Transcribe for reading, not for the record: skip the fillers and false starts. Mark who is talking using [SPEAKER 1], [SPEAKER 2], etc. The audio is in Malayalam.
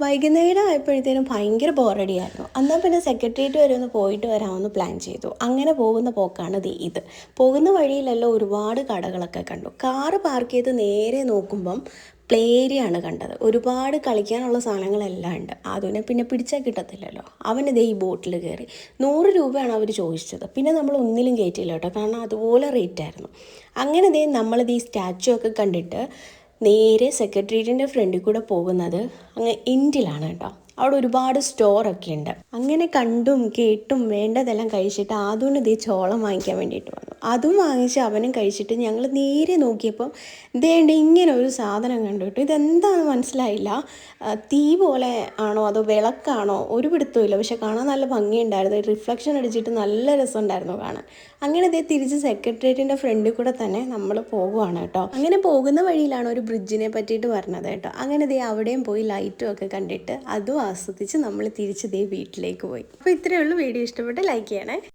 [SPEAKER 1] വൈകുന്നേരം ആയപ്പോഴത്തേനും ഭയങ്കര ബോറടിയായിരുന്നു. എന്നാൽ പിന്നെ സെക്രട്ടേറിയറ്റ് വരെ ഒന്ന് പോയിട്ട് വരാമെന്ന് പ്ലാൻ ചെയ്തു. അങ്ങനെ പോകുന്ന പോക്കാണ് ഇത്. പോകുന്ന വഴിയിലെല്ലാം ഒരുപാട് കടകളൊക്കെ കണ്ടു. കാറ് പാർക്ക് ചെയ്ത് നേരെ നോക്കുമ്പം പ്ലേ ഏരിയ ആണ് കണ്ടത്. ഒരുപാട് കളിക്കാനുള്ള സാധനങ്ങളെല്ലാം ഉണ്ട്. അതിനെ പിന്നെ പിടിച്ചാൽ കിട്ടത്തില്ലല്ലോ. അവനിതേ ഈ ബോട്ടിൽ കയറി 100 രൂപയാണ് അവർ ചോദിച്ചത്. പിന്നെ നമ്മൾ ഒന്നിലും കയറ്റിയില്ല കേട്ടോ, കാരണം അതുപോലെ റേറ്റ് ആയിരുന്നു. അങ്ങനെ നമ്മളിത് ഈ സ്റ്റാച്ചു ഒക്കെ കണ്ടിട്ട് നേരെ സെക്രട്ടേറിയറ്റിൻ്റെ ഫ്രണ്ടിൽ കൂടെ പോകുന്നത് അങ്ങ് എൻഡിലാണ് കേട്ടോ. അവിടെ ഒരുപാട് സ്റ്റോറൊക്കെ ഉണ്ട്. അങ്ങനെ കണ്ടും കേട്ടും വേണ്ടതെല്ലാം കഴിച്ചിട്ട് ആദ്യം ചോളം വാങ്ങിക്കാൻ വേണ്ടിയിട്ട് വന്നു. അതും വാങ്ങിച്ച് അവനും കഴിച്ചിട്ട് ഞങ്ങൾ നേരെ നോക്കിയപ്പം ഇങ്ങനെ ഒരു സാധനം കണ്ടു കേട്ടോ. ഇതെന്താണെന്ന് മനസ്സിലായില്ല. തീ പോലെ ആണോ അതോ വിളക്കാണോ ഒരു പിടുത്തമില്ല. പക്ഷെ കാണാൻ നല്ല ഭംഗിയുണ്ടായിരുന്നു. റിഫ്ലക്ഷൻ അടിച്ചിട്ട് നല്ല രസമുണ്ടായിരുന്നു കാണാൻ. അങ്ങനെ തിരിച്ച് സെക്രട്ടേറിയറ്റിൻ്റെ ഫ്രണ്ടിൽ കൂടെ തന്നെ നമ്മൾ പോകുവാണ് കേട്ടോ. അങ്ങനെ പോകുന്ന വഴിയിലാണ് ഒരു ബ്രിഡ്ജിനെ പറ്റിയിട്ട് പറഞ്ഞത് കേട്ടോ. അങ്ങനെ അവിടെയും പോയി ലൈറ്റും ഒക്കെ കണ്ടിട്ട് അതും ആസ്വദിച്ച് നമ്മൾ തിരിച്ച് വീട്ടിലേക്ക് പോയി. അപ്പോൾ ഇത്രയേ ഉള്ളൂ. വീഡിയോ ഇഷ്ടപ്പെട്ട് ലൈക്ക് ചെയ്യണേ.